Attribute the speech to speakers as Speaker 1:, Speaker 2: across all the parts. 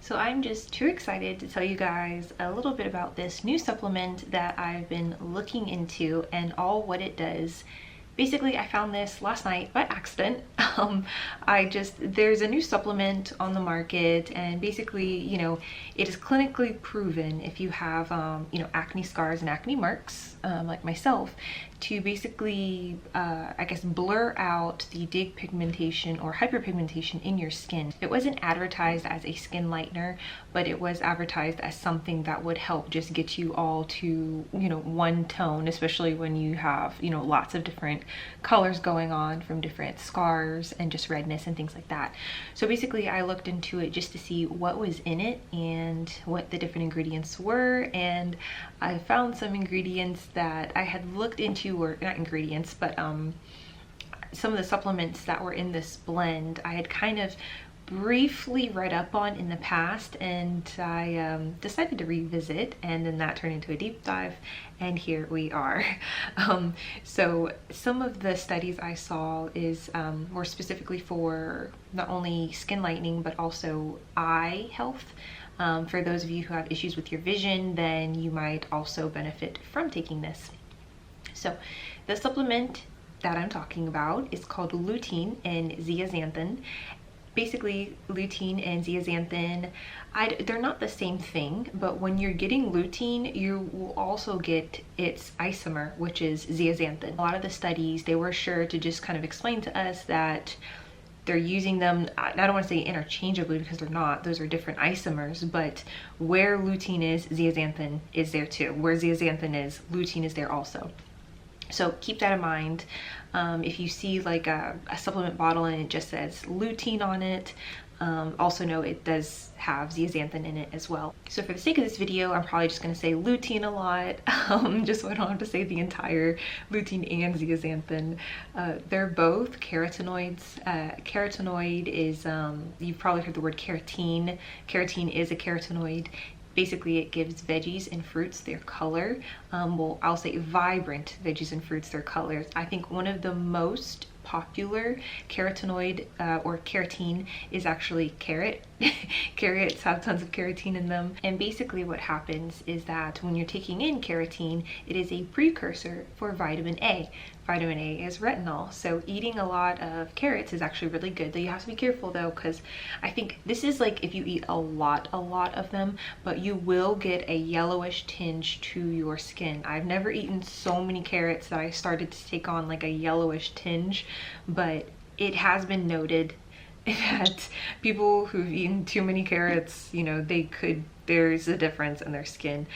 Speaker 1: So I'm just too excited to tell you guys a little bit about this new supplement that I've been looking into and all what it does. Basically, I found this last night by accident. There's a new supplement on the market, and basically, it is clinically proven if you have, acne scars and acne marks, like myself, to basically, blur out the depigmentation or hyperpigmentation in your skin. It wasn't advertised as a skin lightener, but it was advertised as something that would help just get you all to, one tone, especially when you have, lots of different colors going on from different scars and just redness and things like that. So basically, I looked into it just to see what was in it and what the different ingredients were, and I found some ingredients that I had looked into, or not ingredients, but some of the supplements that were in this blend I had kind of briefly read up on in the past, and I decided to revisit, and then that turned into a deep dive, and here we are. So some of the studies I saw is more specifically for not only skin lightening but also eye health. For those of you who have issues with your vision, then you might also benefit from taking this. So the supplement that I'm talking about is called Lutein Zeaxanthin. Basically, lutein and zeaxanthin, they're not the same thing, but when you're getting lutein, you will also get its isomer, which is zeaxanthin. A lot of the studies, they were sure to just kind of explain to us that they're using them, I don't want to say interchangeably because they're not, those are different isomers, but where lutein is, zeaxanthin is there too. Where zeaxanthin is, lutein is there also. So keep that in mind. If you see like a supplement bottle and it just says lutein on it, also know it does have zeaxanthin in it as well. So for the sake of this video, I'm probably just going to say lutein a lot, just so I don't have to say the entire lutein and zeaxanthin. They're both carotenoids. Carotenoid is, you've probably heard the word carotene. Carotene is a carotenoid. Basically, it gives veggies and fruits their color. Well, I'll say vibrant veggies and fruits their colors. I think one of the most popular carotenoid or carotene is actually carrot. Carrots have tons of carotene in them, and basically what happens is that when you're taking in carotene, it is a precursor for vitamin A. Vitamin A is retinol, so eating a lot of carrots is actually really good. Though you have to be careful though, because I think this is like if you eat a lot of them, but you will get a yellowish tinge to your skin. I've never eaten so many carrots that I started to take on like a yellowish tinge, but it has been noted that people who've eaten too many carrots, there's a difference in their skin.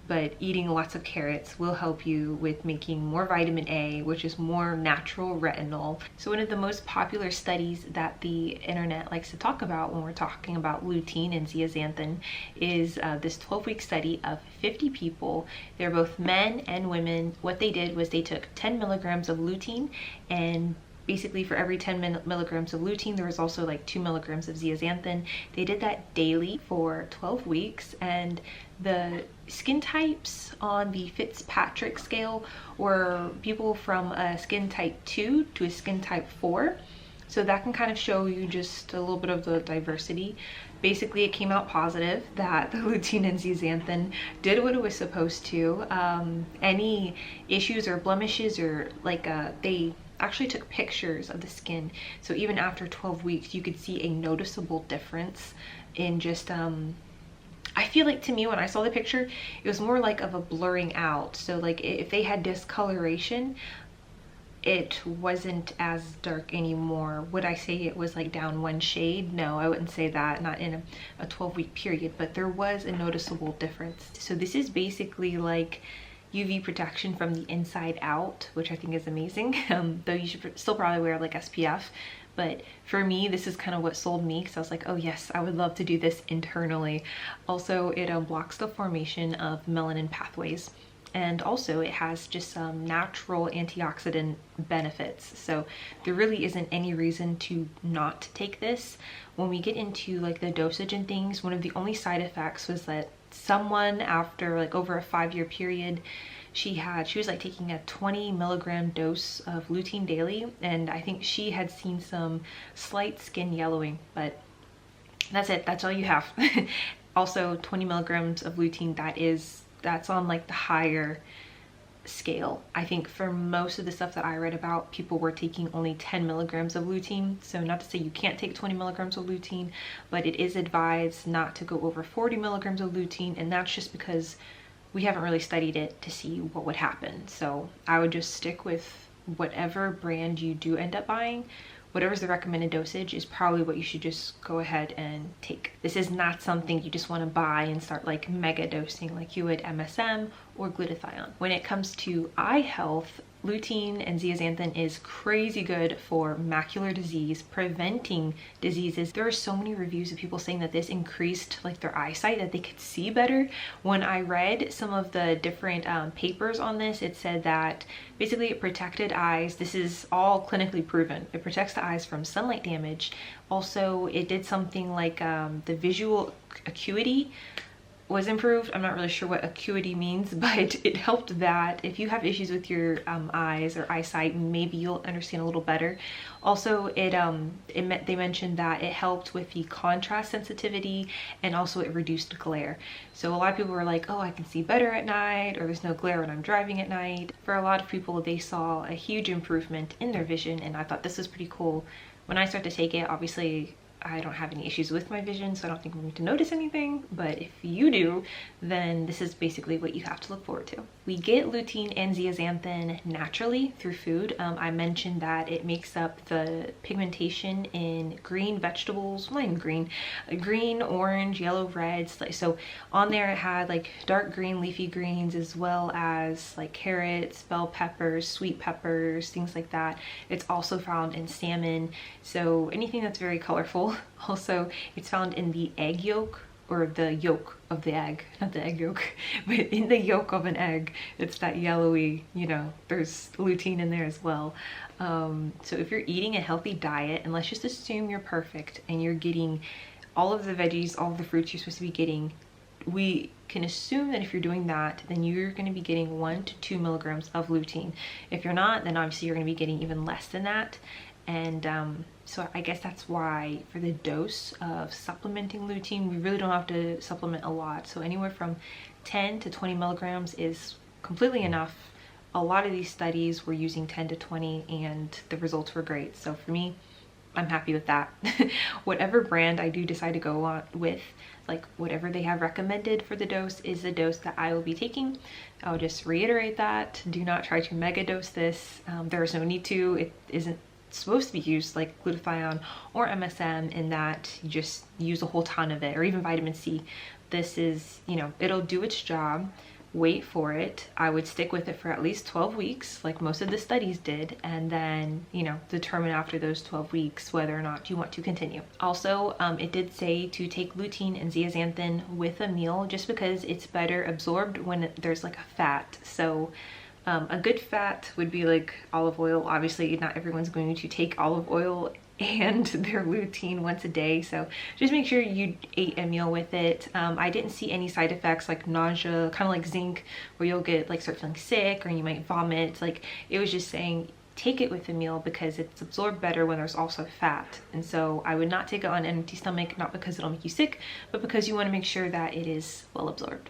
Speaker 1: But eating lots of carrots will help you with making more vitamin A, which is more natural retinol. So one of the most popular studies that the internet likes to talk about when we're talking about lutein and zeaxanthin is this 12-week study of 50 people. They're both men and women. What they did was they took 10 milligrams of lutein, and basically for every 10 milligrams of lutein, there was also like 2 milligrams of zeaxanthin. They did that daily for 12 weeks, and the skin types on the Fitzpatrick scale were people from a skin type 2 to a skin type 4. So that can kind of show you just a little bit of the diversity. Basically, it came out positive that the lutein and zeaxanthin did what it was supposed to. Any issues or blemishes or they actually took pictures of the skin. So even after 12 weeks, you could see a noticeable difference in just, I feel like to me when I saw the picture, it was more like of a blurring out. So like if they had discoloration, it wasn't as dark anymore. Would I say it was like down one shade? No, I wouldn't say that, not in a 12-week period, but there was a noticeable difference. So this is basically like UV protection from the inside out, which I think is amazing. Though you should still probably wear like SPF. But for me, this is kind of what sold me, because I was like, oh yes, I would love to do this internally. Also, it blocks the formation of melanin pathways. And also it has just some natural antioxidant benefits. So there really isn't any reason to not take this. When we get into like the dosage and things, one of the only side effects was that someone after like over a 5-year period, she was like taking a 20 milligram dose of lutein daily, and I think she had seen some slight skin yellowing, but That's it, that's all you have. Also 20 milligrams of lutein, that's on like the higher scale. I think for most of the stuff that I read about, people were taking only 10 milligrams of lutein. So not to say you can't take 20 milligrams of lutein, but it is advised not to go over 40 milligrams of lutein, and that's just because we haven't really studied it to see what would happen. So I would just stick with whatever brand you do end up buying. Whatever's the recommended dosage is probably what you should just go ahead and take. This is not something you just want to buy and start like mega dosing like you would MSM or glutathione. When it comes to eye health, lutein and zeaxanthin is crazy good for macular disease, preventing diseases. There are so many reviews of people saying that this increased like their eyesight, that they could see better. When I read some of the different papers on this, it said that basically it protected eyes. This is all clinically proven. It protects the eyes from sunlight damage. Also, it did something like the visual acuity was improved. I'm not really sure what acuity means, but it helped that if you have issues with your eyes or eyesight, maybe you'll understand a little better. Also, they mentioned that it helped with the contrast sensitivity, and also it reduced glare. So a lot of people were like, oh, I can see better at night, or there's no glare when I'm driving at night. For a lot of people, they saw a huge improvement in their vision, and I thought this was pretty cool. When I started to take it, obviously I don't have any issues with my vision, so I don't think I'm going to notice anything, but if you do, then this is basically what you have to look forward to. We get lutein and zeaxanthin naturally through food. I mentioned that it makes up the pigmentation in green vegetables, not even green, orange, yellow, reds. So on there it had like dark green leafy greens, as well as like carrots, bell peppers, sweet peppers, things like that. It's also found in salmon, so anything that's very colorful. Also, it's found in the egg yolk, or the yolk of the egg, not the egg yolk, but in the yolk of an egg. It's that yellowy, you know, there's lutein in there as well. So if you're eating a healthy diet, and let's just assume you're perfect and you're getting all of the veggies, all of the fruits you're supposed to be getting, we can assume that if you're doing that, then you're going to be getting 1 to 2 milligrams of lutein. If you're not, then obviously you're going to be getting even less than that. And so I guess that's why for the dose of supplementing lutein, we really don't have to supplement a lot. So anywhere from 10 to 20 milligrams is completely enough. A lot of these studies were using 10 to 20 and the results were great. So for me, I'm happy with that. Whatever brand I do decide to go on with, like whatever they have recommended for the dose is the dose that I will be taking. I'll just reiterate that. Do not try to mega dose this. There is no need to. It isn't supposed to be used like glutathione or MSM, in that you just use a whole ton of it, or even vitamin C. This is, you know, it'll do its job. Wait for it. I would stick with it for at least 12 weeks like most of the studies did, and then, you know, determine after those 12 weeks whether or not you want to continue. Also, it did say to take lutein and zeaxanthin with a meal, just because it's better absorbed when there's like a fat. So a good fat would be like olive oil. Obviously not everyone's going to take olive oil and their lutein once a day, so just make sure you ate a meal with it. I didn't see any side effects like nausea, kind of like zinc, where you'll get like start feeling sick or you might vomit. Like, it was just saying take it with a meal because it's absorbed better when there's also fat. And so I would not take it on an empty stomach, not because it'll make you sick, but because you want to make sure that it is well absorbed.